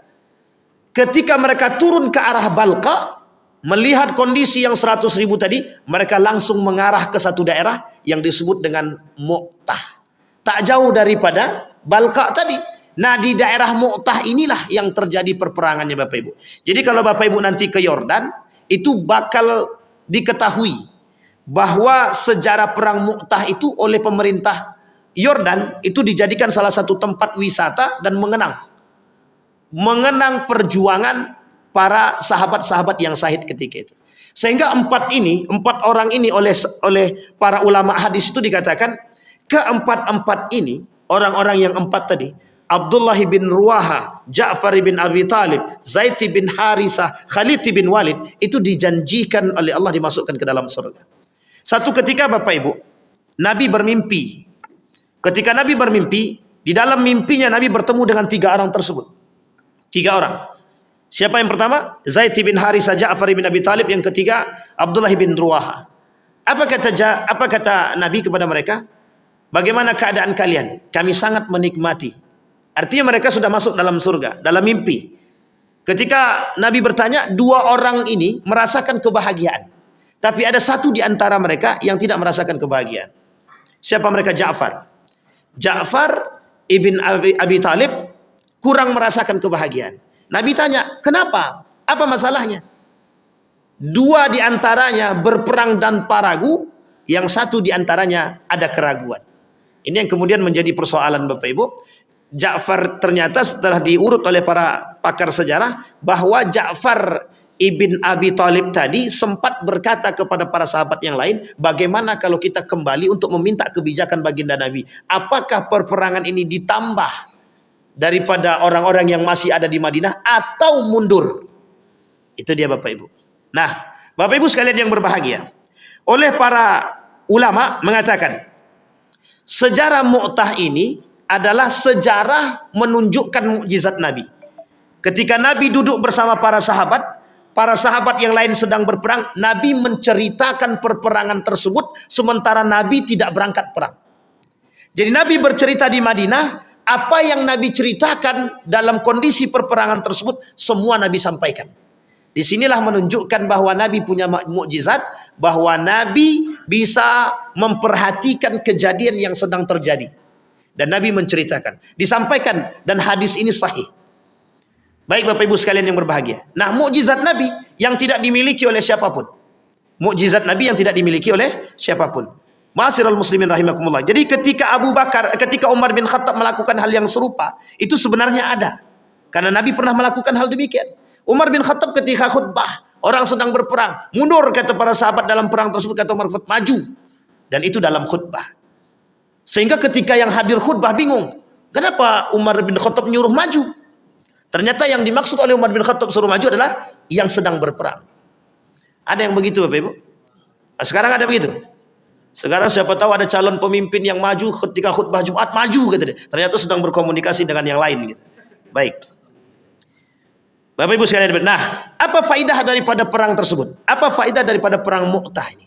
ketika mereka turun ke arah Balqa, melihat kondisi yang 100.000 tadi, mereka langsung mengarah ke satu daerah yang disebut dengan Mu'tah, tak jauh daripada Balqa tadi. Nah, di daerah Mu'tah inilah yang terjadi perperangannya, Bapak Ibu. Jadi kalau Bapak Ibu nanti ke Yordan, itu bakal diketahui bahwa sejarah perang Mu'tah itu oleh pemerintah Yordan itu dijadikan salah satu tempat wisata dan mengenang perjuangan para sahabat-sahabat yang syahid ketika itu. Sehingga empat orang ini oleh para ulama hadis itu dikatakan, keempat-empat ini, orang-orang yang empat tadi, Abdullah bin Ruwaha, Ja'far bin Abi Talib, Zaid bin Harisah, Khalid bin Walid, itu dijanjikan oleh Allah dimasukkan ke dalam surga. Satu ketika Bapak Ibu, Nabi bermimpi. Ketika Nabi bermimpi, di dalam mimpinya Nabi bertemu dengan 3 orang tersebut. 3 orang. Siapa yang pertama? Zaid bin Harisah, Ja'far bin Abi Talib. Yang ketiga, Abdullah bin Ruwaha. Apa kata Nabi kepada mereka? Bagaimana keadaan kalian? Kami sangat menikmati. Artinya mereka sudah masuk dalam surga, dalam mimpi. Ketika Nabi bertanya, 2 orang ini merasakan kebahagiaan. Tapi ada satu di antara mereka yang tidak merasakan kebahagiaan. Siapa mereka? Ja'far. Ja'far ibn Abi Talib kurang merasakan kebahagiaan. Nabi tanya, kenapa? Apa masalahnya? 2 di antaranya berperang tanpa ragu, yang satu di antaranya ada keraguan. Ini yang kemudian menjadi persoalan, Bapak Ibu. Ja'far ternyata setelah diurut oleh para pakar sejarah, bahwa Ja'far ibn Abi Talib tadi sempat berkata kepada para sahabat yang lain, bagaimana kalau kita kembali untuk meminta kebijakan baginda Nabi? Apakah perperangan ini ditambah daripada orang-orang yang masih ada di Madinah atau mundur? Itu dia, Bapak Ibu. Nah, Bapak Ibu sekalian yang berbahagia, oleh para ulama mengatakan, sejarah Mu'tah ini adalah sejarah menunjukkan mukjizat Nabi. Ketika Nabi duduk bersama para sahabat yang lain sedang berperang, Nabi menceritakan perperangan tersebut sementara Nabi tidak berangkat perang. Jadi Nabi bercerita di Madinah, apa yang Nabi ceritakan dalam kondisi perperangan tersebut semua Nabi sampaikan. Disinilah menunjukkan bahwa Nabi punya mukjizat, bahwa Nabi bisa memperhatikan kejadian yang sedang terjadi. Dan Nabi menceritakan, disampaikan, dan hadis ini sahih. Baik Bapak Ibu sekalian yang berbahagia. Nah, mukjizat Nabi yang tidak dimiliki oleh siapapun. Mukjizat Nabi yang tidak dimiliki oleh siapapun. Ma'asyiral muslimin rahimakumullah. Jadi ketika Umar bin Khattab melakukan hal yang serupa, itu sebenarnya ada. Karena Nabi pernah melakukan hal demikian. Umar bin Khattab ketika khutbah, orang sedang berperang, mundur kata para sahabat dalam perang tersebut, kata Umar bin Khattab, maju. Dan itu dalam khutbah. Sehingga ketika yang hadir khutbah bingung, kenapa Umar bin Khattab nyuruh maju? Ternyata yang dimaksud oleh Umar bin Khattab suruh maju adalah yang sedang berperang. Ada yang begitu Bapak Ibu? Nah, sekarang ada begitu? Sekarang siapa tahu ada calon pemimpin yang maju ketika khutbah Jumat, maju kata dia. Ternyata sedang berkomunikasi dengan yang lain gitu. Baik. Bapak Ibu sekalian, nah, apa faidah daripada perang tersebut? Apa faidah daripada perang Mu'tah ini?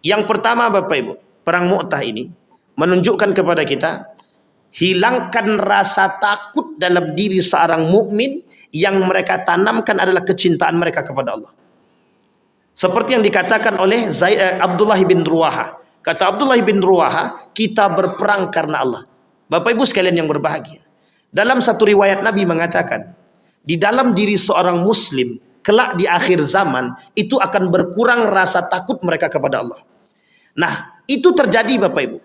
Yang pertama Bapak Ibu, perang Mu'tah ini menunjukkan kepada kita, hilangkan rasa takut dalam diri seorang mukmin yang mereka tanamkan adalah kecintaan mereka kepada Allah. Seperti yang dikatakan oleh Abdullah bin Ruwaha. Kata Abdullah bin Ruwaha, kita berperang karena Allah. Bapak Ibu sekalian yang berbahagia, dalam satu riwayat Nabi mengatakan, di dalam diri seorang muslim kelak di akhir zaman itu akan berkurang rasa takut mereka kepada Allah. Nah, itu terjadi Bapak Ibu.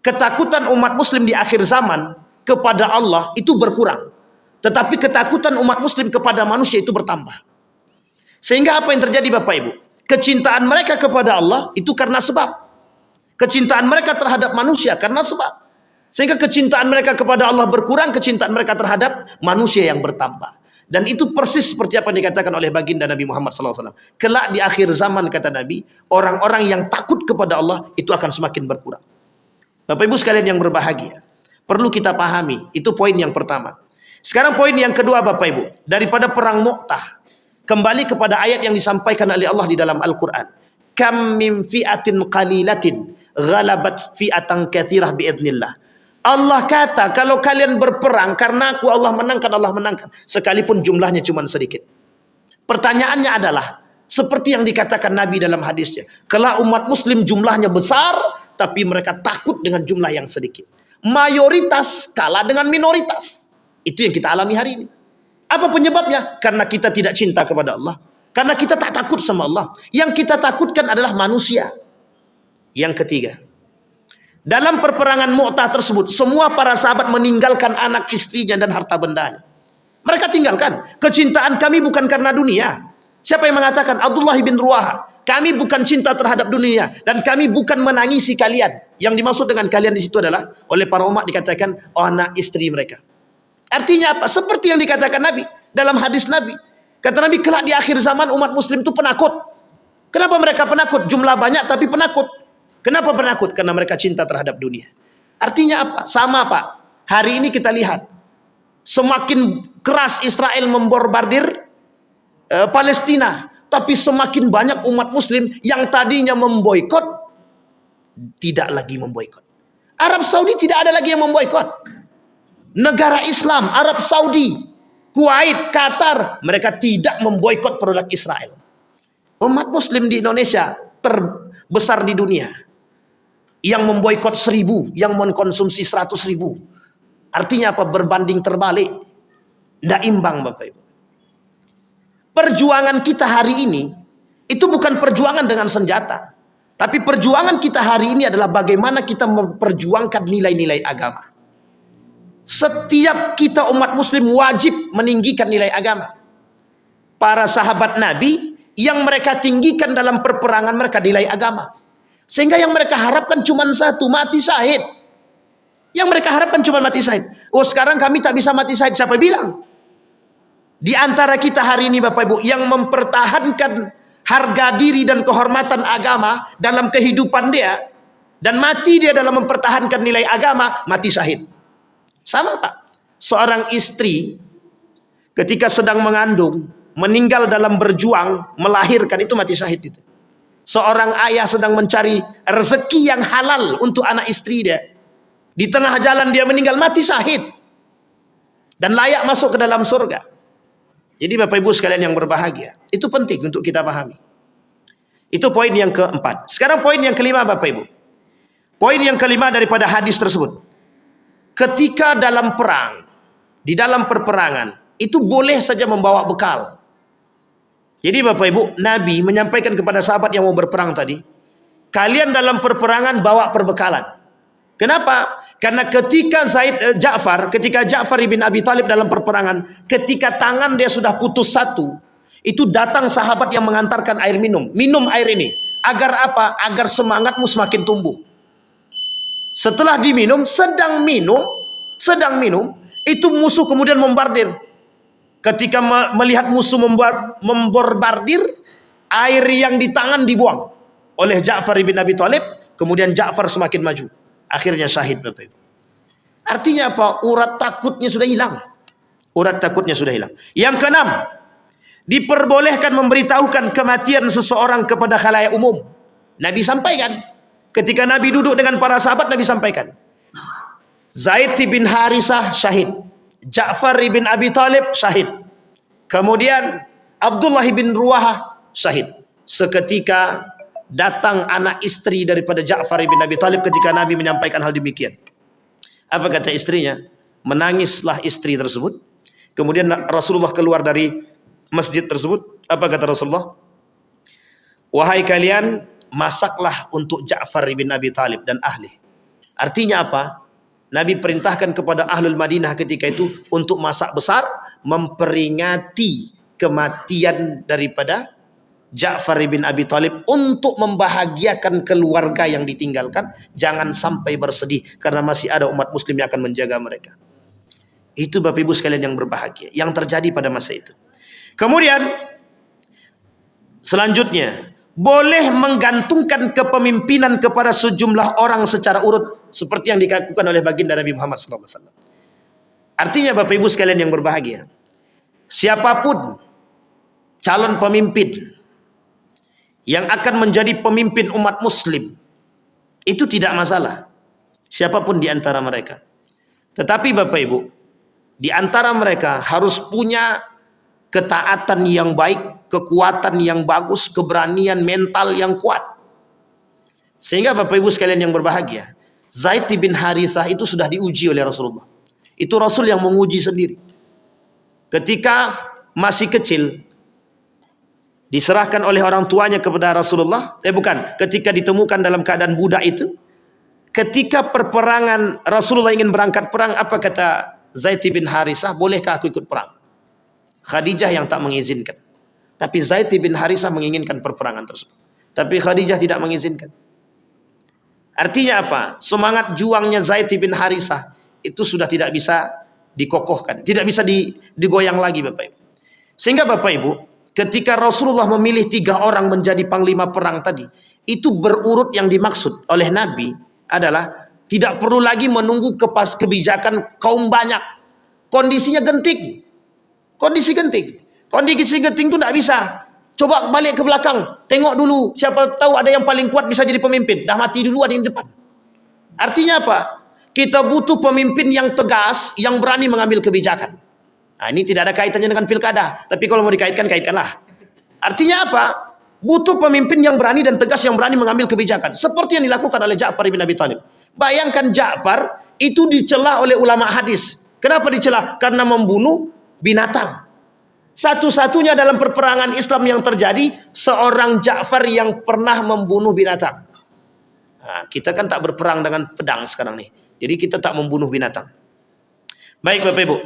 Ketakutan umat muslim di akhir zaman kepada Allah itu berkurang. Tetapi ketakutan umat muslim kepada manusia itu bertambah. Sehingga apa yang terjadi Bapak Ibu? Kecintaan mereka kepada Allah itu karena sebab. Kecintaan mereka terhadap manusia karena sebab. Sehingga kecintaan mereka kepada Allah berkurang, kecintaan mereka terhadap manusia yang bertambah. Dan itu persis seperti apa yang dikatakan oleh baginda Nabi Muhammad SAW. Kelak di akhir zaman kata Nabi, orang-orang yang takut kepada Allah itu akan semakin berkurang. Bapak Ibu sekalian yang berbahagia, perlu kita pahami, itu poin yang pertama. Sekarang poin yang kedua Bapak Ibu, daripada perang Mu'tah, kembali kepada ayat yang disampaikan oleh Allah di dalam Al-Quran. Kam min fi'atin qalilatin ghalabat fi'atan katsirah biidznillah. Allah kata, kalau kalian berperang karena aku, Allah menangkan. Sekalipun jumlahnya cuma sedikit. Pertanyaannya adalah, seperti yang dikatakan Nabi dalam hadisnya, kelak umat muslim jumlahnya besar, tapi mereka takut dengan jumlah yang sedikit. Mayoritas kalah dengan minoritas. Itu yang kita alami hari ini. Apa penyebabnya? Karena kita tidak cinta kepada Allah. Karena kita tak takut sama Allah. Yang kita takutkan adalah manusia. Yang ketiga, dalam perperangan Mu'tah tersebut, semua para sahabat meninggalkan anak istrinya dan harta bendanya. Mereka tinggalkan. Kecintaan kami bukan karena dunia. Siapa yang mengatakan? Abdullah bin Ruwaha. Kami bukan cinta terhadap dunia dan kami bukan menangisi kalian. Yang dimaksud dengan kalian di situ adalah oleh para ulama dikatakan anak istri mereka. Artinya apa? Seperti yang dikatakan Nabi dalam hadis Nabi. Kata Nabi, kelak di akhir zaman umat muslim itu penakut. Kenapa mereka penakut? Jumlah banyak tapi penakut. Kenapa penakut? Karena mereka cinta terhadap dunia. Artinya apa? Sama Pak. Hari ini kita lihat semakin keras Israel memborbardir Palestina, tapi semakin banyak umat muslim yang tadinya memboikot tidak lagi memboikot. Arab Saudi tidak ada lagi yang memboikot. Negara Islam, Arab Saudi, Kuwait, Qatar, mereka tidak memboikot produk Israel. Umat muslim di Indonesia terbesar di dunia yang memboikot 1000, yang mengkonsumsi 100.000. Artinya apa? Berbanding terbalik. Tidak imbang Bapak Ibu. Perjuangan kita hari ini itu bukan perjuangan dengan senjata, tapi perjuangan kita hari ini adalah bagaimana kita memperjuangkan nilai-nilai agama. Setiap kita umat muslim wajib meninggikan nilai agama. Para sahabat Nabi yang mereka tinggikan dalam perperangan mereka nilai agama. Sehingga yang mereka harapkan cuma satu, mati syahid. Yang mereka harapkan cuma mati syahid. Oh, sekarang kami tak bisa mati syahid. Siapa bilang? Di antara kita hari ini Bapak Ibu yang mempertahankan harga diri dan kehormatan agama dalam kehidupan dia dan mati dia dalam mempertahankan nilai agama, mati syahid. Sama Pak. Seorang istri ketika sedang mengandung, meninggal dalam berjuang melahirkan, itu mati syahid itu. Seorang ayah sedang mencari rezeki yang halal untuk anak istri dia, di tengah jalan dia meninggal, mati syahid dan layak masuk ke dalam surga. Jadi Bapak Ibu sekalian yang berbahagia, itu penting untuk kita pahami. Itu poin yang keempat. Sekarang poin yang kelima Bapak Ibu. Poin yang kelima daripada hadis tersebut. Ketika dalam perang, di dalam perperangan, itu boleh saja membawa bekal. Jadi Bapak Ibu, Nabi menyampaikan kepada sahabat yang mau berperang tadi, kalian dalam perperangan bawa perbekalan. Kenapa? Karena ketika ketika Ja'far ibn Abi Thalib dalam perperangan, ketika tangan dia sudah putus satu, itu datang sahabat yang mengantarkan air minum. Minum air ini. Agar apa? Agar semangatmu semakin tumbuh. Setelah diminum, sedang minum, itu musuh kemudian membardir. Ketika melihat musuh membombardir, air yang di tangan dibuang oleh Ja'far ibn Abi Thalib, kemudian Ja'far semakin maju. Akhirnya syahid Bapak Ibu. Artinya apa? Urat takutnya sudah hilang. Urat takutnya sudah hilang. Yang keenam, diperbolehkan memberitahukan kematian seseorang kepada khalayak umum. Nabi sampaikan. Ketika Nabi duduk dengan para sahabat, Nabi sampaikan. Zaid bin Harisah syahid. Ja'far bin Abi Thalib syahid. Kemudian Abdullah bin Ruwahah syahid. Seketika datang anak istri daripada Ja'far bin Abi Thalib ketika Nabi menyampaikan hal demikian. Apa kata istrinya? Menangislah istri tersebut. Kemudian Rasulullah keluar dari masjid tersebut. Apa kata Rasulullah? Wahai kalian, masaklah untuk Ja'far bin Abi Thalib dan ahli. Artinya apa? Nabi perintahkan kepada ahlul Madinah ketika itu untuk masak besar, memperingati kematian daripada Ja'far bin Abi Thalib untuk membahagiakan keluarga yang ditinggalkan. Jangan sampai bersedih karena masih ada umat muslim yang akan menjaga mereka. Itu Bapak Ibu sekalian yang berbahagia yang terjadi pada masa itu. Kemudian selanjutnya, boleh menggantungkan kepemimpinan kepada sejumlah orang secara urut seperti yang dilakukan oleh baginda Nabi Muhammad SAW. Artinya Bapak Ibu sekalian yang berbahagia, siapapun calon pemimpin yang akan menjadi pemimpin umat muslim, itu tidak masalah siapapun di antara mereka. Tetapi Bapak Ibu, di antara mereka harus punya ketaatan yang baik, kekuatan yang bagus, keberanian mental yang kuat. Sehingga Bapak Ibu sekalian yang berbahagia, Zaid bin Harithah itu sudah diuji oleh Rasulullah. Itu Rasul yang menguji sendiri. Ketika masih kecil, diserahkan oleh orang tuanya kepada Rasulullah. Ketika ditemukan dalam keadaan budak itu, ketika perperangan Rasulullah ingin berangkat perang, apa kata Zaid bin Harithah? Bolehkah aku ikut perang? Khadijah yang tak mengizinkan. Tapi Zaid bin Harithah menginginkan perperangan tersebut. Tapi Khadijah tidak mengizinkan. Artinya apa? Semangat juangnya Zaid bin Harithah itu sudah tidak bisa dikokohkan, tidak bisa digoyang lagi Bapak Ibu. Sehingga Bapak Ibu, ketika Rasulullah memilih 3 orang menjadi panglima perang tadi, itu berurut yang dimaksud oleh Nabi adalah tidak perlu lagi menunggu kebijakan kaum banyak. Kondisinya genting. Kondisi genting itu tidak bisa. Coba balik ke belakang, tengok dulu, siapa tahu ada yang paling kuat bisa jadi pemimpin. Dah mati dulu, ada yang depan. Artinya apa? Kita butuh pemimpin yang tegas, yang berani mengambil kebijakan. Nah, ini tidak ada kaitannya dengan pilkada, tapi kalau mau dikaitkan, kaitkanlah. Artinya apa? Butuh pemimpin yang berani dan tegas, yang berani mengambil kebijakan. Seperti yang dilakukan oleh Ja'far bin Abi Thalib. Bayangkan Ja'far itu dicela oleh ulama hadis. Kenapa dicela? Karena membunuh binatang. Satu-satunya dalam perperangan Islam yang terjadi, seorang Ja'far yang pernah membunuh binatang. Nah, kita kan tak berperang dengan pedang sekarang nih. Jadi kita tak membunuh binatang. Baik Bapak Ibu.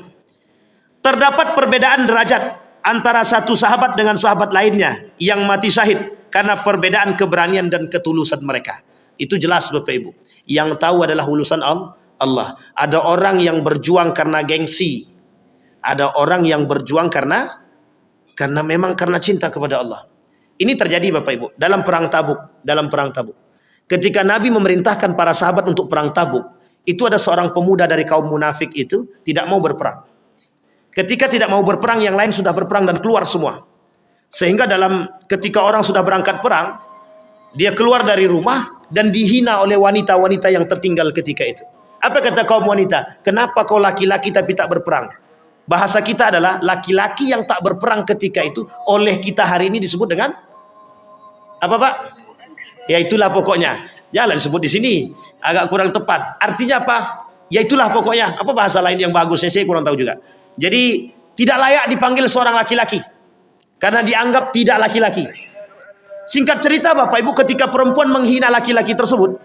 Terdapat perbedaan derajat antara satu sahabat dengan sahabat lainnya yang mati syahid karena perbedaan keberanian dan ketulusan mereka. Itu jelas Bapak Ibu. Yang tahu adalah urusan Allah. Ada orang yang berjuang karena gengsi. Ada orang yang berjuang karena cinta kepada Allah. Ini terjadi Bapak Ibu dalam perang Tabuk. Ketika Nabi memerintahkan para sahabat untuk perang Tabuk, itu ada seorang pemuda dari kaum munafik itu tidak mau berperang. Ketika tidak mau berperang, yang lain sudah berperang dan keluar semua. Sehingga ketika orang sudah berangkat perang, dia keluar dari rumah dan dihina oleh wanita-wanita yang tertinggal ketika itu. Apa kata kaum wanita? Kenapa kau laki-laki tapi tak berperang? Bahasa kita adalah laki-laki yang tak berperang ketika itu oleh kita hari ini disebut dengan apa, Pak? Ya itulah pokoknya. Janganlah disebut di sini, agak kurang tepat. Artinya apa? Ya itulah pokoknya. Apa bahasa lain yang bagusnya saya kurang tahu juga. Jadi tidak layak dipanggil seorang laki-laki karena dianggap tidak laki-laki. Singkat cerita Bapak Ibu, ketika perempuan menghina laki-laki tersebut,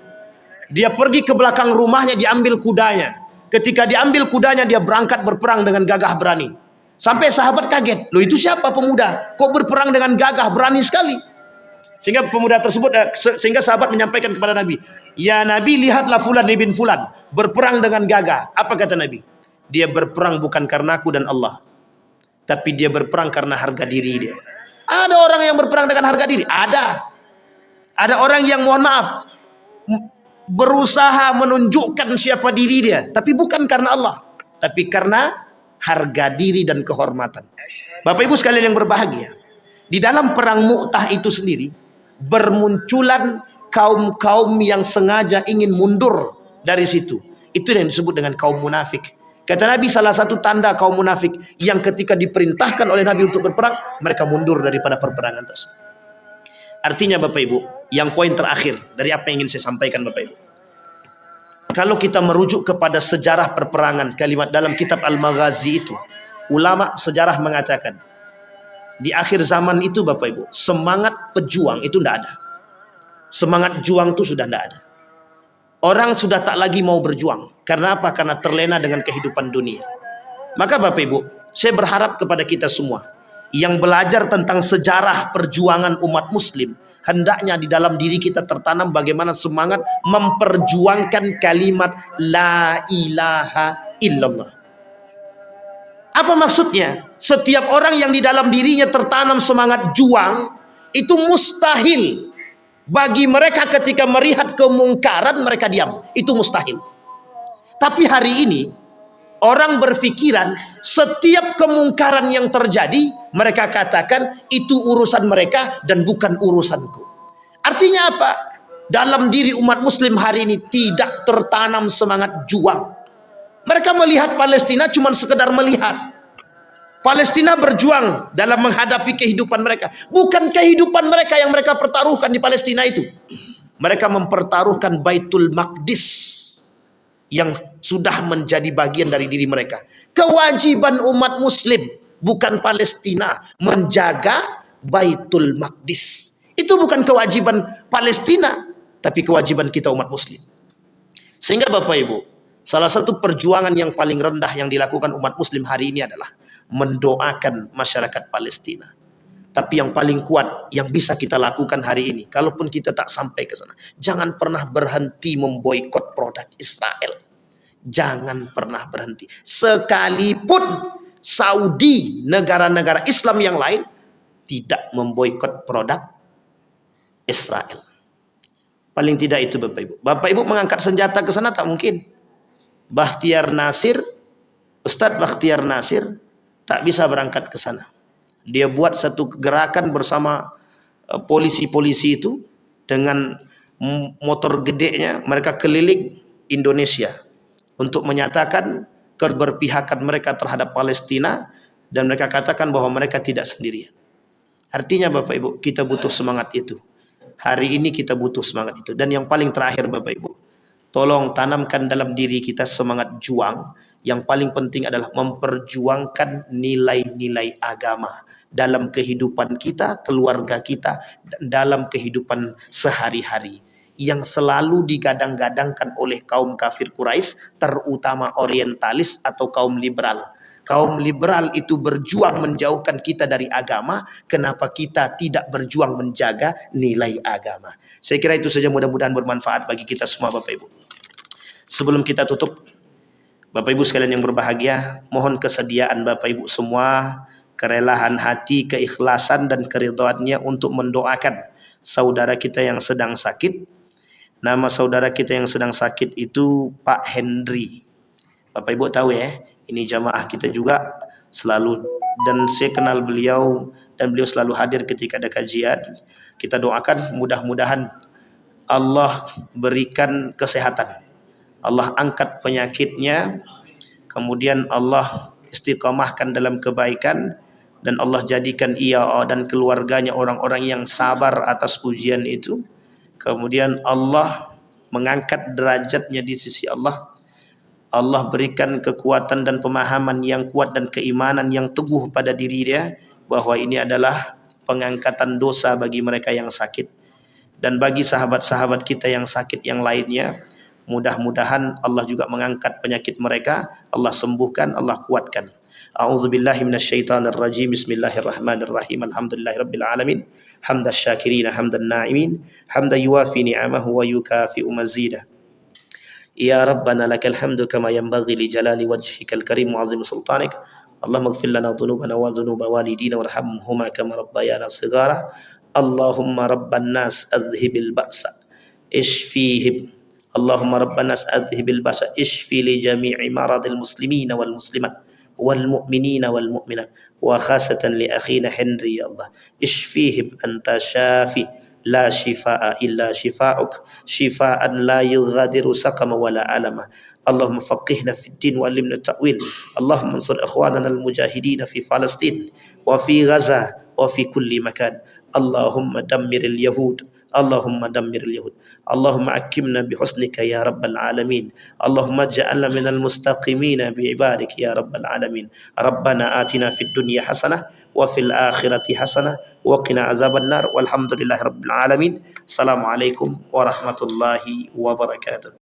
dia pergi ke belakang rumahnya, diambil kudanya. Ketika diambil kudanya, dia berangkat berperang dengan gagah berani. Sampai sahabat kaget, loh itu siapa pemuda? Kok berperang dengan gagah berani sekali? Sehingga pemuda tersebut, sehingga sahabat menyampaikan kepada Nabi, ya Nabi, lihatlah Fulan ibn Fulan berperang dengan gagah. Apa kata Nabi? Dia berperang bukan karena aku dan Allah, tapi dia berperang karena harga diri dia. Ada orang yang berperang dengan harga diri? Ada orang yang, mohon maaf, berusaha menunjukkan siapa diri dia, tapi bukan karena Allah, tapi karena harga diri dan kehormatan. Bapak Ibu sekalian yang berbahagia, di dalam perang Mu'tah itu sendiri bermunculan kaum-kaum yang sengaja ingin mundur dari situ. Itu yang disebut dengan kaum munafik. Kata Nabi, salah satu tanda kaum munafik yang ketika diperintahkan oleh Nabi untuk berperang, mereka mundur daripada perperangan tersebut. Artinya Bapak Ibu, yang poin terakhir dari apa yang ingin saya sampaikan Bapak Ibu, kalau kita merujuk kepada sejarah perperangan, kalimat dalam kitab Al-Maghazi itu, ulama sejarah mengatakan di akhir zaman itu Bapak Ibu, semangat pejuang itu tidak ada. Semangat juang itu sudah tidak ada. Orang sudah tak lagi mau berjuang. Karena apa? Karena terlena dengan kehidupan dunia. Maka Bapak Ibu, saya berharap kepada kita semua yang belajar tentang sejarah perjuangan umat muslim, hendaknya di dalam diri kita tertanam bagaimana semangat memperjuangkan kalimat la ilaha illallah. Apa maksudnya? Setiap orang yang di dalam dirinya tertanam semangat juang, itu mustahil bagi mereka ketika melihat kemungkaran mereka diam. Itu mustahil. Tapi hari ini orang berpikiran setiap kemungkaran yang terjadi, mereka katakan itu urusan mereka dan bukan urusanku. Artinya apa? Dalam diri umat muslim hari ini tidak tertanam semangat juang. Mereka melihat Palestina cuma sekedar melihat. Palestina berjuang dalam menghadapi kehidupan mereka. Bukan kehidupan mereka yang mereka pertaruhkan di Palestina itu. Mereka mempertaruhkan Baitul Maqdis yang sudah menjadi bagian dari diri mereka. Kewajiban umat muslim, bukan Palestina, menjaga Baitul Maqdis. Itu bukan kewajiban Palestina, tapi kewajiban kita umat muslim. Sehingga Bapak Ibu, salah satu perjuangan yang paling rendah yang dilakukan umat muslim hari ini adalah mendoakan masyarakat Palestina. Tapi yang paling kuat yang bisa kita lakukan hari ini, kalaupun kita tak sampai ke sana, jangan pernah berhenti memboikot produk Israel. Jangan pernah berhenti. Sekalipun Saudi, negara-negara Islam yang lain tidak memboikot produk Israel. Paling tidak itu Bapak Ibu. Bapak Ibu mengangkat senjata ke sana tak mungkin. Bakhtiar Nasir, Ustadz Bakhtiar Nasir tak bisa berangkat ke sana. Dia buat satu gerakan bersama polisi-polisi itu dengan motor gedenya, mereka keliling Indonesia untuk menyatakan keberpihakan mereka terhadap Palestina, dan mereka katakan bahwa mereka tidak sendirian. Artinya Bapak Ibu, kita butuh semangat itu. Hari ini kita butuh semangat itu. Dan yang paling terakhir Bapak Ibu, tolong tanamkan dalam diri kita semangat juang. Yang paling penting adalah memperjuangkan nilai-nilai agama dalam kehidupan kita, keluarga kita, dan dalam kehidupan sehari-hari yang selalu digadang-gadangkan oleh kaum kafir Quraisy, terutama orientalis atau kaum liberal. Kaum liberal itu berjuang menjauhkan kita dari agama. Kenapa kita tidak berjuang menjaga nilai agama? Saya kira itu saja, mudah-mudahan bermanfaat bagi kita semua Bapak Ibu. Sebelum kita tutup, Bapak Ibu sekalian yang berbahagia, mohon kesediaan Bapak Ibu semua, kerelaan hati, keikhlasan dan keridhaannya untuk mendoakan saudara kita yang sedang sakit. Nama saudara kita yang sedang sakit itu Pak Hendri. Bapak Ibu tahu ya, ini jamaah kita juga selalu, dan saya kenal beliau dan beliau selalu hadir ketika ada kajian. Kita doakan mudah-mudahan Allah berikan kesehatan, Allah angkat penyakitnya, kemudian Allah istiqamahkan dalam kebaikan, dan Allah jadikan ia dan keluarganya orang-orang yang sabar atas ujian itu. Kemudian Allah mengangkat derajatnya di sisi Allah. Allah berikan kekuatan dan pemahaman yang kuat dan keimanan yang teguh pada diri dia bahwa ini adalah pengangkatan dosa bagi mereka yang sakit. Dan bagi sahabat-sahabat kita yang sakit yang lainnya, mudah-mudahan Allah juga mengangkat penyakit mereka, Allah sembuhkan, Allah kuatkan. A'udzubillahi minasyaitonir rajim. Bismillahirrahmanirrahim. Alhamdulillahirabbil alamin. Hamdasy syakirin, hamdan na'imin, hamdan yuwafi ni'amahu wa yukafi'u mazidah. Ya Rabbana lakal hamdu kama yanbaghi li jalali wajhikal karim wa 'azimi sultanik. Allahumma ighfir lana dhunubana wa dhunuba walidina warhamhuma kama rabbayana shighara. Allahumma rabban nas adhibil ba'sa ishfihim. Allahumma rabban nas adhibil ba'sa ishfi li jami'i maradil muslimina wal muslimat wal mu'minina wal mu'minat wa khasatan li akhina Henry. Ya Allah, ishfihim anta syafi la shifaa illa shifaa'uk shifaa'an la yughadiru saqama wala alama. Allahumma faqihna fid din wa 'allimna ta'wil. Allahumma ansur ikhwanana al-mujahidin fi Palestin wa fi Gaza wa fi kulli makan. Allahumma dammiril yahud, Allahumma dammiril yahud. Allahumma akimna bihusnika ya rabbal alamin. Allahumma ja'alna minal mustaqimina bi'ibadik ya rabbal alamin. Rabbana atina fid dunya hasanah wa fil akhirati hasanah wa qina azaban nar. Walhamdulillahi rabbil alamin. Assalamualaikum warahmatullahi wabarakatuh.